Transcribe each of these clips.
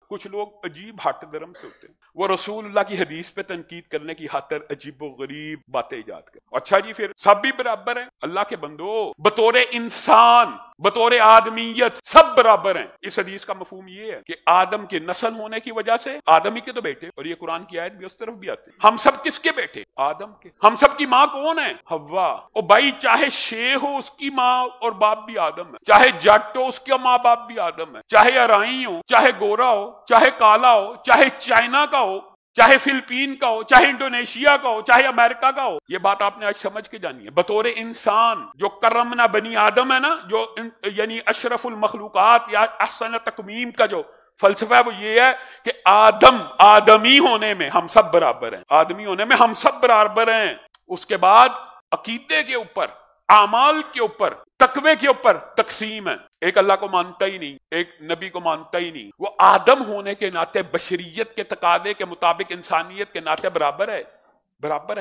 کچھ لوگ عجیب ہٹ درم سے ہوتے ہیں، وہ رسول اللہ کی حدیث پہ تنقید کرنے کی خاطر عجیب و غریب باتیں ایجاد کریں۔ اچھا جی، پھر سب بھی برابر ہیں؟ اللہ کے بندو، بطور انسان، بطور آدمیت سب برابر ہیں۔ اس حدیث کا مفہوم یہ ہے کہ آدم کے نسل ہونے کی وجہ سے آدم ہی کے تو بیٹے، اور یہ قرآن کی آیت بھی اس طرف بھی آتے ہیں، ہم سب کس کے بیٹے؟ آدم کے۔ ہم سب کی ماں کون ہے؟ حوا۔ اور بھائی چاہے شے ہو اس کی ماں اور باپ بھی آدم ہے، چاہے جٹ ہو اس کا ماں باپ بھی آدم ہے، چاہے ارائی ہو، چاہے گورا ہو، چاہے کالا ہو، چاہے چائنا کا ہو، چاہے فلپین کا ہو، چاہے انڈونیشیا کا ہو، چاہے امریکہ کا ہو۔ یہ بات آپ نے آج سمجھ کے جانی ہے۔ بطور انسان جو کرمنا بنی آدم ہے نا، جو یعنی اشرف المخلوقات یا احسن تکوین کا جو فلسفہ ہے، وہ یہ ہے کہ آدمی ہونے میں ہم سب برابر ہیں، آدمی ہونے میں ہم سب برابر ہیں۔ اس کے بعد عقیدے کے اوپر، اعمال کے اوپر، تقوی کے اوپر تقسیم ہے۔ ایک اللہ کو مانتا ہی نہیں، ایک نبی کو مانتا ہی نہیں، وہ آدم ہونے کے ناطے بشریت کے تقاضے کے مطابق انسانیت کے ناطے برابر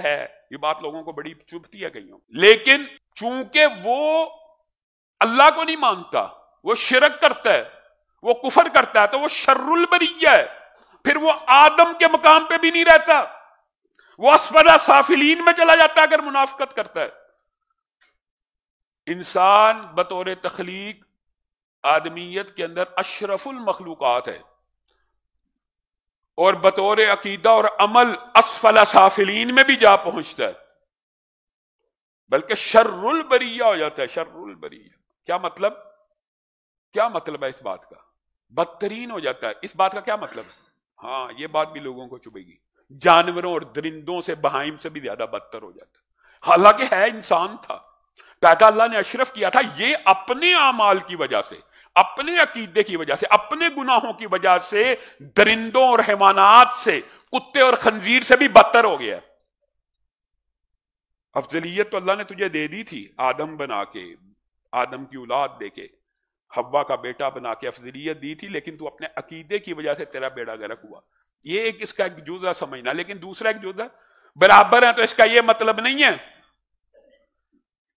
ہے۔ یہ بات لوگوں کو بڑی چبھتی ہے کئیوں، لیکن چونکہ وہ اللہ کو نہیں مانتا، وہ شرک کرتا ہے، وہ کفر کرتا ہے، تو وہ شر البریہ ہے۔ پھر وہ آدم کے مقام پہ بھی نہیں رہتا، وہ اسفل سافلین میں چلا جاتا ہے اگر منافقت کرتا ہے۔ انسان بطور تخلیق آدمیت کے اندر اشرف المخلوقات ہے، اور بطور عقیدہ اور عمل اسفل سافلین میں بھی جا پہنچتا ہے، بلکہ شر البریہ ہو جاتا ہے۔ شر البریہ کیا مطلب ہے اس بات کا؟ بدترین ہو جاتا ہے۔ اس بات کا کیا مطلب ہے؟ ہاں، یہ بات بھی لوگوں کو چبھے گی، جانوروں اور درندوں سے، بہائم سے بھی زیادہ بدتر ہو جاتا ہے۔ حالانکہ ہے انسان تھا، پیدا اللہ نے اشرف کیا تھا، یہ اپنے اعمال کی وجہ سے، اپنے عقیدے کی وجہ سے، اپنے گناہوں کی وجہ سے درندوں اور حیوانات سے، کتے اور خنزیر سے بھی بدتر ہو گیا۔ افضلیت تو اللہ نے تجھے دے دی تھی، آدم بنا کے، آدم کی اولاد دے کے، حوا کا بیٹا بنا کے افضلیت دی تھی، لیکن تو اپنے عقیدے کی وجہ سے تیرا بیڑا غرق ہوا۔ یہ ایک اس کا ایک جزء سمجھنا، لیکن دوسرا ایک جزء برابر ہے تو اس کا یہ مطلب نہیں ہے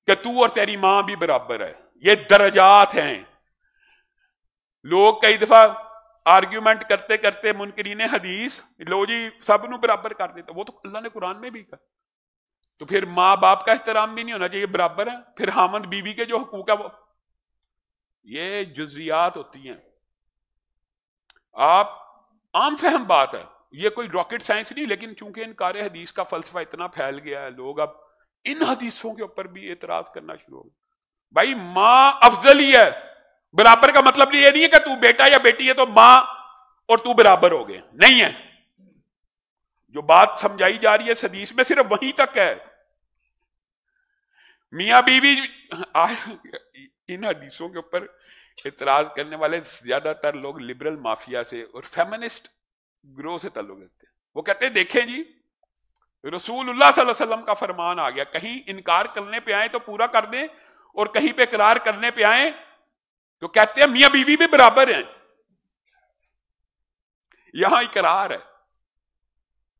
کہ تو اور تیری ماں بھی برابر ہے۔ یہ درجات ہیں۔ لوگ کئی دفعہ آرگیومنٹ کرتے کرتے منکرین حدیث، لو جی سب نو برابر کر دیتا، وہ تو اللہ نے قرآن میں بھی کہا۔ تو پھر ماں باپ کا احترام بھی نہیں ہونا چاہیے، برابر ہے؟ پھر خامند بیوی کے جو حقوق ہے وہ، یہ جزیات ہوتی ہیں۔ آپ عام فہم بات ہے، یہ کوئی راکٹ سائنس نہیں، لیکن چونکہ انکار حدیث کا فلسفہ اتنا پھیل گیا ہے، لوگ اب ان حدیثوں کے اوپر بھی اعتراض کرنا شروع ہو گئے۔ بھائی ماں افضل ہی ہے، برابر کا مطلب یہ نہیں ہے کہ تو بیٹا یا بیٹی ہے تو ماں اور تو برابر ہو گئے، نہیں ہے۔ جو بات سمجھائی جا رہی ہے اس حدیث میں صرف وہیں تک ہے۔ میاں بیوی، ان حدیثوں کے اوپر اعتراض کرنے والے زیادہ تر لوگ لبرل مافیا سے اور فیمنسٹ گروہ سے تعلق رکھتے ہیں۔ وہ کہتے ہیں دیکھیں جی، رسول اللہ صلی اللہ علیہ وسلم کا فرمان آ گیا، کہیں انکار کرنے پہ آئیں تو پورا کر دیں، اور کہیں پہ اقرار کرنے پہ آئیں تو کہتے ہیں میاں بیوی بھی برابر ہیں۔ یہاں اقرار ہے،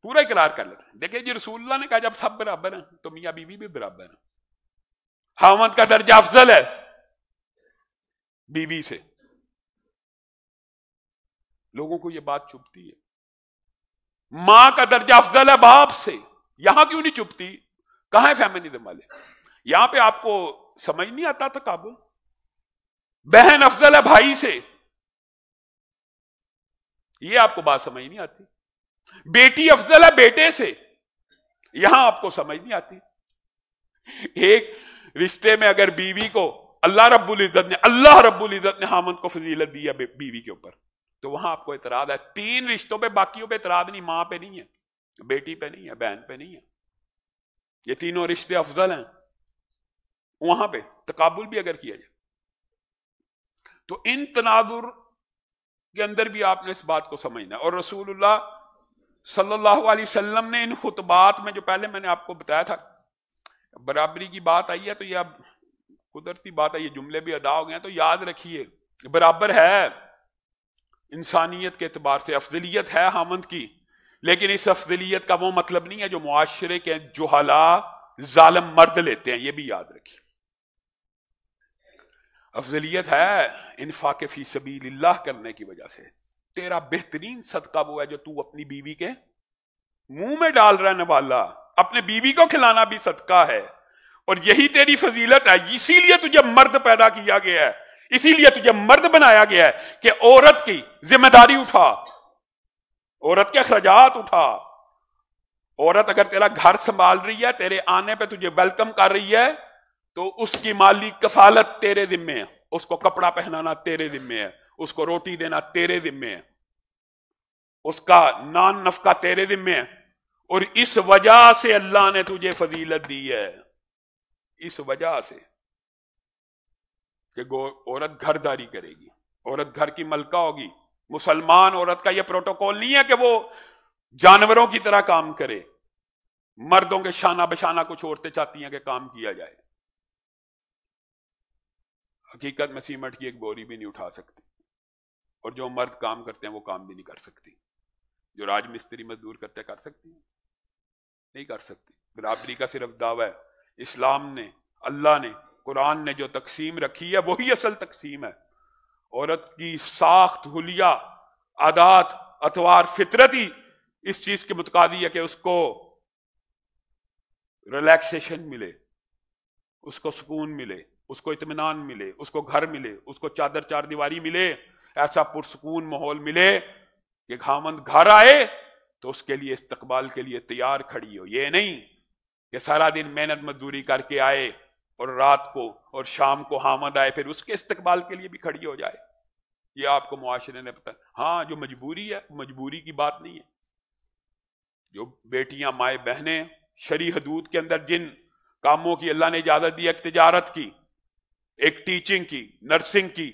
پورا اقرار کر لیتے ہیں۔ دیکھیں جی، رسول اللہ نے کہا جب سب برابر ہیں تو میاں بیوی بھی برابر ہیں، خاوند کا درجہ افضل ہے بیوی سے۔ لوگوں کو یہ بات چبھتی ہے، ماں کا درجہ افضل ہے باپ سے، یہاں کیوں نہیں چبھتی؟ کہاں ہے فیمنزم والے؟ یہاں پہ آپ کو سمجھ نہیں آتا تقابل؟ بہن افضل ہے بھائی سے، یہ آپ کو بات سمجھ نہیں آتی۔ بیٹی افضل ہے بیٹے سے، یہاں آپ کو سمجھ نہیں آتی۔ ایک رشتے میں اگر بیوی کو اللہ رب العزت نے خامند کو فضیلت دی ہے بیوی کے اوپر، تو وہاں آپ کو اعتراض ہے۔ 3 رشتوں پہ، باقیوں پہ اعتراض نہیں، ماں پہ نہیں ہے، بیٹی پہ نہیں ہے، بہن پہ نہیں ہے، یہ تینوں رشتے افضل ہیں۔ وہاں پہ تقابل بھی اگر کیا جائے تو ان تناظر کے اندر بھی آپ نے اس بات کو سمجھنا ہے۔ اور رسول اللہ صلی اللہ علیہ وسلم نے ان خطبات میں، جو پہلے میں نے آپ کو بتایا تھا، برابری کی بات آئی ہے تو یہ اب قدرتی بات ہے، یہ جملے بھی ادا ہو گئے ہیں، تو یاد رکھیے برابر ہے انسانیت کے اعتبار سے، افضلیت ہے خامند کی، لیکن اس افضلیت کا وہ مطلب نہیں ہے جو معاشرے کے جہلا ظالم مرد لیتے ہیں، یہ بھی یاد رکھیے۔ افضلیت ہے انفاق فی سبیل اللہ کرنے کی وجہ سے، تیرا بہترین صدقہ وہ ہے جو تو اپنی بیوی کے منہ میں ڈال رہا ہے نوالا. اپنے بیوی کو کھلانا بھی صدقہ ہے, اور یہی تیری فضیلت ہے. اسی لیے تجھے مرد پیدا کیا گیا ہے, اسی لیے تجھے مرد بنایا گیا ہے کہ عورت کی ذمہ داری اٹھا, عورت کے اخراجات اٹھا. عورت اگر تیرا گھر سنبھال رہی ہے, تیرے آنے پہ تجھے ویلکم کر رہی ہے, تو اس کی مالی کفالت تیرے ذمے ہے. اس کو کپڑا پہنانا تیرے ذمے ہے, اس کو روٹی دینا تیرے ذمے ہے, اس کا نان نفقہ تیرے ذمے ہے. اور اس وجہ سے اللہ نے تجھے فضیلت دی ہے, اس وجہ سے کہ عورت گھر داری کرے گی, عورت گھر کی ملکہ ہوگی. مسلمان عورت کا یہ پروٹوکول نہیں ہے کہ وہ جانوروں کی طرح کام کرے. مردوں کے شانہ بشانہ کچھ عورتیں چاہتی ہیں کہ کام کیا جائے. حقیقت میں سیمنٹ کی ایک بوری بھی نہیں اٹھا سکتی, اور جو مرد کام کرتے ہیں وہ کام بھی نہیں کر سکتی. جو راج مستری مزدور کرتے کر سکتی ہیں؟ نہیں کر سکتی. برابری کا صرف دعویٰ ہے. اسلام نے, اللہ نے, قرآن نے جو تقسیم رکھی ہے وہی اصل تقسیم ہے. عورت کی ساخت, حلیہ, عادات, اطوار, فطرت ہی اس چیز کے متقاضی ہے کہ اس کو ریلیکسیشن ملے, اس کو سکون ملے, اس کو اطمینان ملے, اس کو گھر ملے, اس کو چادر چار دیواری ملے, ایسا پرسکون ماحول ملے کہ خاوند گھر آئے تو اس کے لیے استقبال کے لیے تیار کھڑی ہو. یہ نہیں کہ سارا دن محنت مزدوری کر کے آئے اور رات کو اور شام کو خاوند آئے پھر اس کے استقبال کے لیے بھی کھڑی ہو جائے. یہ آپ کو معاشرے نے پتہ. ہاں جو مجبوری ہے, مجبوری کی بات نہیں ہے. جو بیٹیاں, مائیں, بہنیں شرعی حدود کے اندر جن کاموں کی اللہ نے اجازت دی, ایک تجارت کی, ایک ٹیچنگ کی, نرسنگ کی,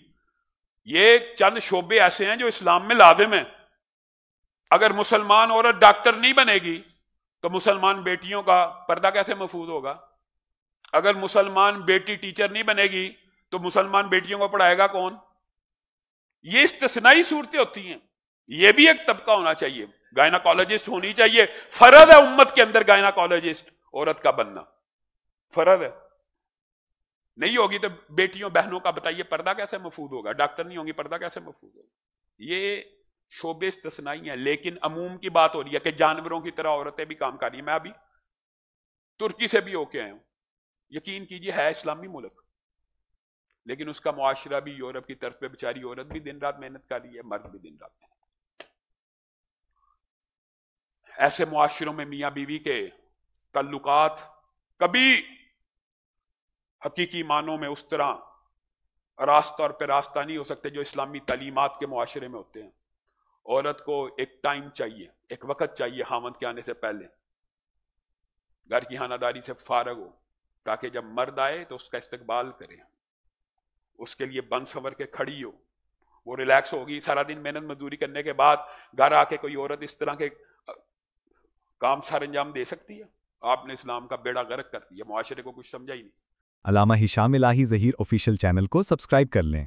یہ چند شعبے ایسے ہیں جو اسلام میں لازم ہیں. اگر مسلمان عورت ڈاکٹر نہیں بنے گی تو مسلمان بیٹیوں کا پردہ کیسے محفوظ ہوگا؟ اگر مسلمان بیٹی ٹیچر نہیں بنے گی تو مسلمان بیٹیوں کو پڑھائے گا کون؟ یہ استثنائی صورتیں ہوتی ہیں. یہ بھی ایک طبقہ ہونا چاہیے, گائناکالوجسٹ ہونی چاہیے. فرض ہے امت کے اندر گائناکالوجسٹ عورت کا بننا, فرض ہے. نہیں ہوگی تو بیٹیوں بہنوں کا بتائیے پردہ کیسے محفوظ ہوگا؟ ڈاکٹر نہیں ہوں گی, پردہ کیسے محفوظ ہوگا؟ یہ شعبے استثنائی ہیں. لیکن عموم کی بات ہو رہی ہے کہ جانوروں کی طرح عورتیں بھی کام کر رہی ہیں. میں ابھی ترکی سے بھی ہو کے آیا ہوں, یقین کیجیے ہے اسلامی ملک, لیکن اس کا معاشرہ بھی یورپ کی طرف پہ بیچاری عورت بھی دن رات محنت کر رہی ہے, مرد بھی دن رات محنت. ایسے معاشروں میں میاں بیوی کے تعلقات کبھی حقیقی معنوں میں اس طرح راستہ اور پہ راستہ نہیں ہو سکتے جو اسلامی تعلیمات کے معاشرے میں ہوتے ہیں. عورت کو ایک ٹائم چاہیے, ایک وقت چاہیے خاوند کے آنے سے پہلے, گھر کی خانہ داری سے فارغ ہو, تاکہ جب مرد آئے تو اس کا استقبال کرے, اس کے لیے بن سنور کے کھڑی ہو, وہ ریلیکس ہوگی. سارا دن محنت مزدوری کرنے کے بعد گھر آ کے کوئی عورت اس طرح کے کام سر انجام دے سکتی ہے؟ آپ نے اسلام کا بیڑا غرق کر دیا, معاشرے کو کچھ سمجھا ہی نہیں. علامہ ہشام الہی ظہیر آفیشیل چینل کو سبسکرائب کر لیں.